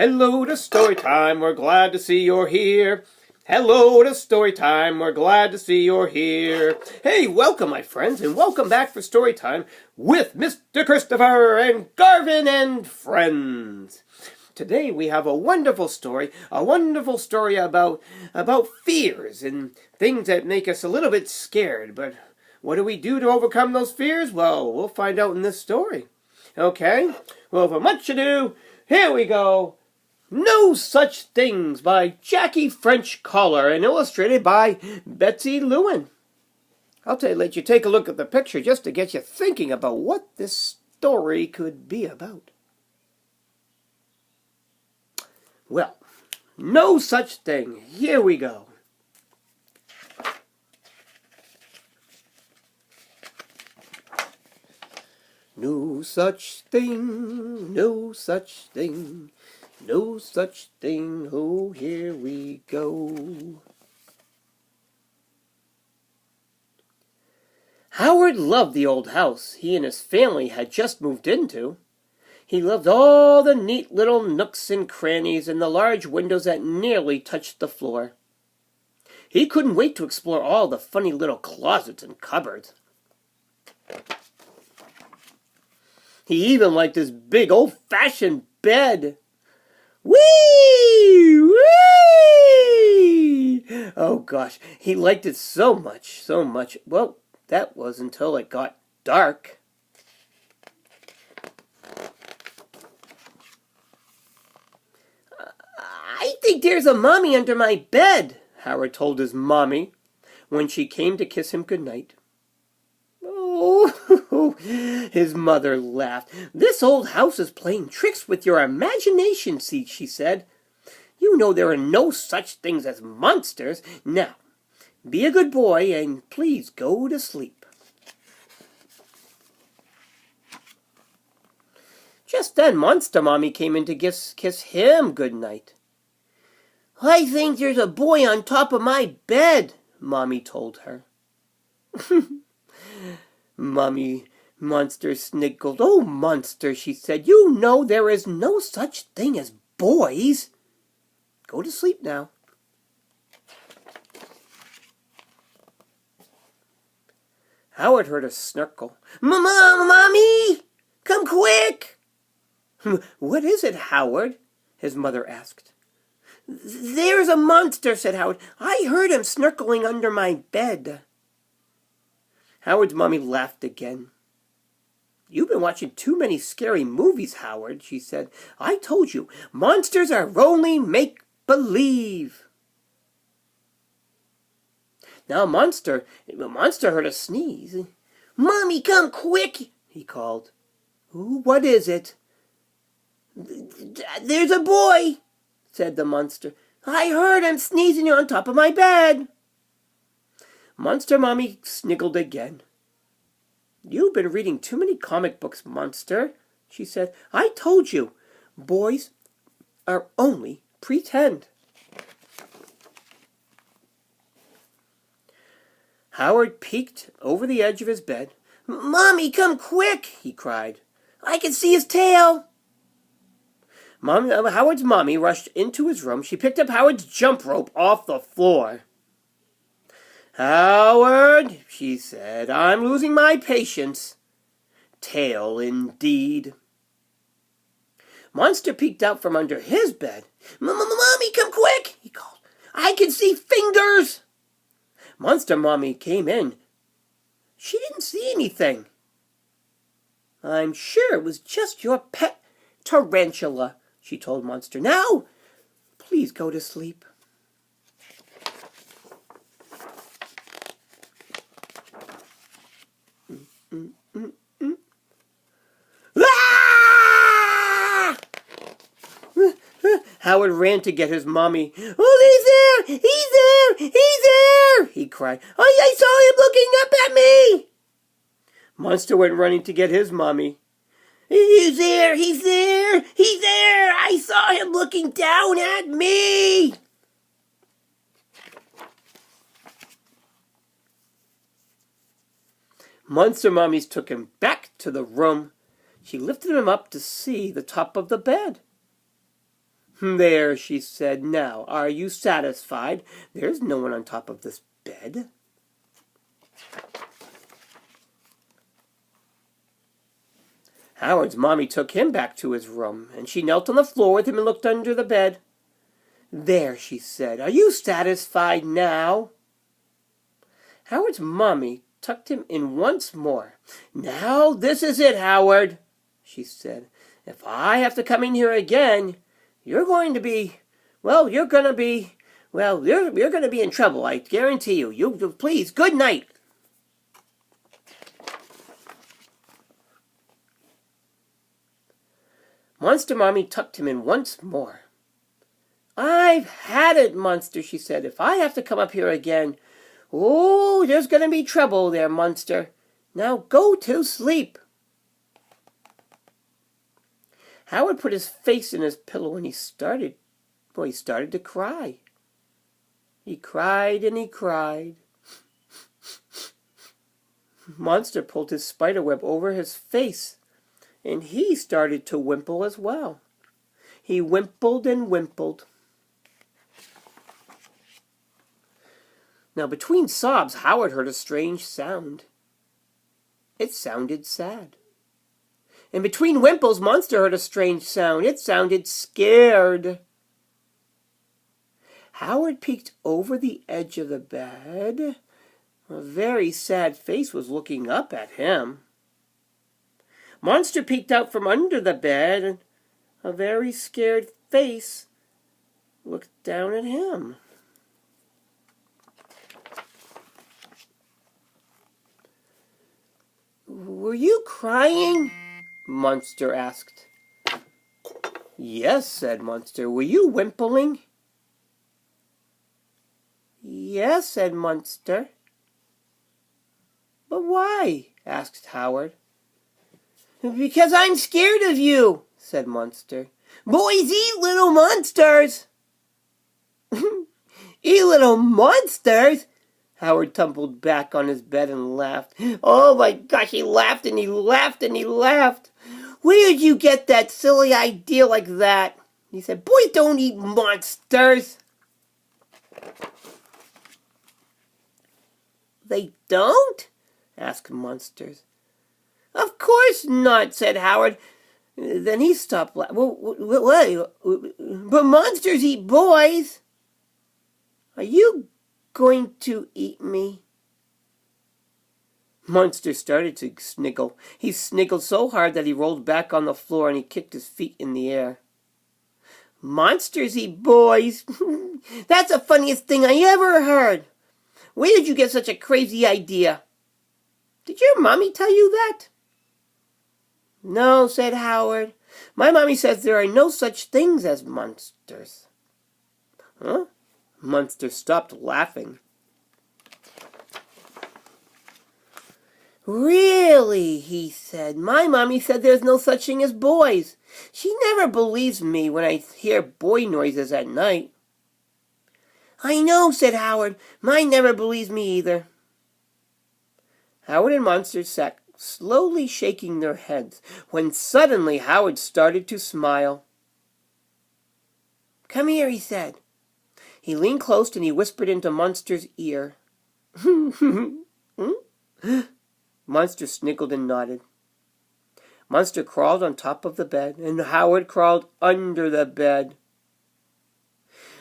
Hello to Storytime, we're glad to see you're here. Hello to Storytime, we're glad to see you're here. Hey, welcome my friends, and welcome back for Storytime with Mr. Christopher and Garvin and friends. Today we have a wonderful story about fears and things that make us a little bit scared. But what do we do to overcome those fears? Well, we'll find out in this story. Okay? Well, without much ado, here we go. No Such Things by Jackie French Collar and illustrated by Betsy Lewin. Let you take a look at the picture just to get you thinking about what this story could be about. Well, no such thing. Here we go. No such thing, no such thing. No such thing, oh, here we go. Howard loved the old house he and his family had just moved into. He loved all the neat little nooks and crannies and the large windows that nearly touched the floor. He couldn't wait to explore all the funny little closets and cupboards. He even liked his big old-fashioned bed. Whee! Whee! Oh gosh, he liked it so much, so much. Well, that was until it got dark. I think there's a mommy under my bed, Howard told his mommy when she came to kiss him goodnight. Oh, his mother laughed. This old house is playing tricks with your imagination, she said. You know there are no such things as monsters. Now, be a good boy and please go to sleep. Just then, Monster Mommy came in to kiss him goodnight. I think there's a boy on top of my bed, Mommy told her. Mommy Monster sniggled. Oh, Monster, she said, you know there is no such thing as boys. Go to sleep now. Howard heard a snarkle. Mommy, come quick. What is it, Howard? His mother asked. There's a monster, said Howard. I heard him snarkling under my bed. Howard's mommy laughed again. You've been watching too many scary movies, Howard, she said. I told you, monsters are only make-believe. Now Monster heard a sneeze. Mommy, come quick, he called. What is it? There's a boy, said the monster. I heard him sneezing on top of my bed. Monster Mommy sniggled again. You've been reading too many comic books, Monster, she said. I told you, boys are only pretend. Howard peeked over the edge of his bed. Mommy, come quick, he cried. I can see his tail. Howard's mommy rushed into his room. She picked up Howard's jump rope off the floor. Howard, she said, I'm losing my patience. Tail indeed. Monster peeked out from under his bed. Mommy, come quick, he called. I can see fingers. Monster Mommy came in. She didn't see anything. I'm sure it was just your pet tarantula, she told Monster. Now, please go to sleep. Ah! Howard ran to get his mommy. Oh, he's there! He's there! He's there! He cried. Oh, I saw him looking up at me! Monster went running to get his mommy. He's there! He's there! He's there! I saw him looking down at me! Monster Mommies took him back to the room. She lifted him up to see the top of the bed. There, she said. Now, are you satisfied? There's no one on top of this bed. Howard's mommy took him back to his room, and she knelt on the floor with him and looked under the bed. There, she said. Are you satisfied now? Howard's mommy tucked him in once more. Now, this is it, Howard, she said. If I have to come in here again, you're going to be in trouble, I guarantee you. You please, good night. Monster Mommy tucked him in once more. I've had it, Monster, she said. If I have to come up here again, oh, there's going to be trouble there, Monster. Now go to sleep. Howard put his face in his pillow and he started to cry. He cried and he cried. Monster pulled his spider web over his face, and he started to whimple as well. He wimpled and wimpled. Now, between sobs, Howard heard a strange sound. It sounded sad. And between whimples, Monster heard a strange sound. It sounded scared. Howard peeked over the edge of the bed. A very sad face was looking up at him. Monster peeked out from under the bed, and a very scared face looked down at him. Were you crying? Monster asked. Yes, said Monster. Were you whimpering? Yes, said Monster. But why? Asked Howard. Because I'm scared of you, said Monster. Boys eat little monsters. Eat little monsters? Howard tumbled back on his bed and laughed. Oh my gosh, he laughed and he laughed and he laughed. Where did you get that silly idea like that? He said, boys don't eat monsters. They don't? Asked Monster. Of course not, said Howard. Then he stopped laughing. But monsters eat boys. Are you going to eat me? Monster started to sniggle. He sniggled so hard that he rolled back on the floor and he kicked his feet in the air. Monsters eat boys? That's the funniest thing I ever heard. Where did you get such a crazy idea? Did your mommy tell you that? No, said Howard. My mommy says there are no such things as monsters. Huh? Monster stopped laughing. Really, he said. My mommy said there's no such thing as boys. She never believes me when I hear boy noises at night. I know, said Howard. Mine never believes me either. Howard and Monster sat slowly shaking their heads, when suddenly Howard started to smile. Come here, he said. He leaned close and he whispered into Monster's ear. Monster sniggled and nodded. Monster crawled on top of the bed, and Howard crawled under the bed.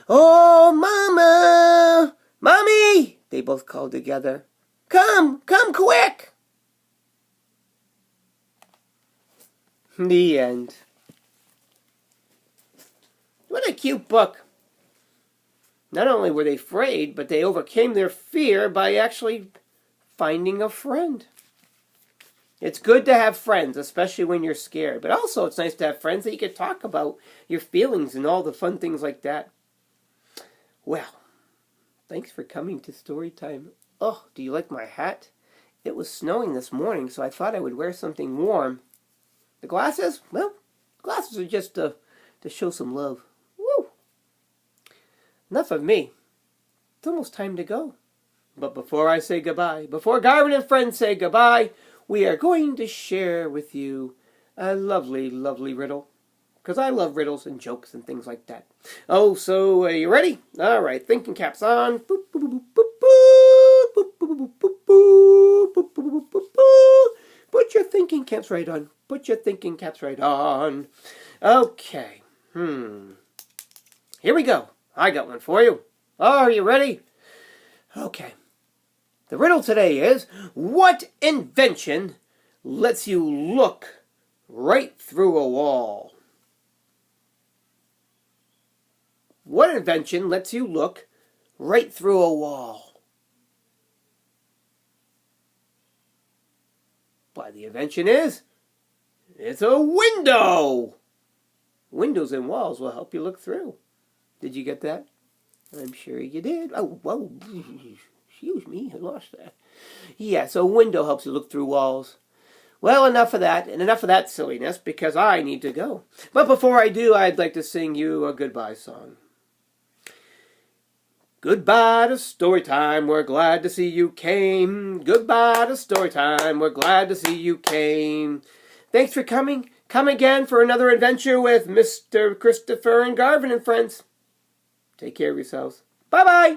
Oh, Mama! Mommy! They both called together. Come quick! The end. What a cute book. Not only were they afraid, but they overcame their fear by actually finding a friend. It's good to have friends, especially when you're scared. But also it's nice to have friends that you can talk about your feelings and all the fun things like that. Well, thanks for coming to Storytime. Oh, do you like my hat? It was snowing this morning, so I thought I would wear something warm. The glasses? Well, glasses are just to show some love. Woo! Enough of me. It's almost time to go. But before I say goodbye, before Garvin and friends say goodbye, we are going to share with you a lovely, lovely riddle. because I love riddles and jokes and things like that. Oh, so you ready? All right, thinking caps on. Boop, boop, boop, boop, boop, boop, boop, boop, boop, boop, boop, boop, boop. Put your thinking caps right on. Put your thinking caps right on. Okay. Here we go. I got one for you. Are you ready? Okay. The riddle today is, what invention lets you look right through a wall? What invention lets you look right through a wall? Why, the invention is, it's a window. Windows and walls will help you look through. Did you get that? I'm sure you did. Oh, whoa. Excuse me, I lost that. Yeah, so a window helps you look through walls. Well, enough of that, and enough of that silliness, because I need to go. But before I do, I'd like to sing you a goodbye song. Goodbye to story time, we're glad to see you came. Goodbye to story time, we're glad to see you came. Thanks for coming. Come again for another adventure with Mr. Christopher and Garvin and friends. Take care of yourselves. Bye-bye.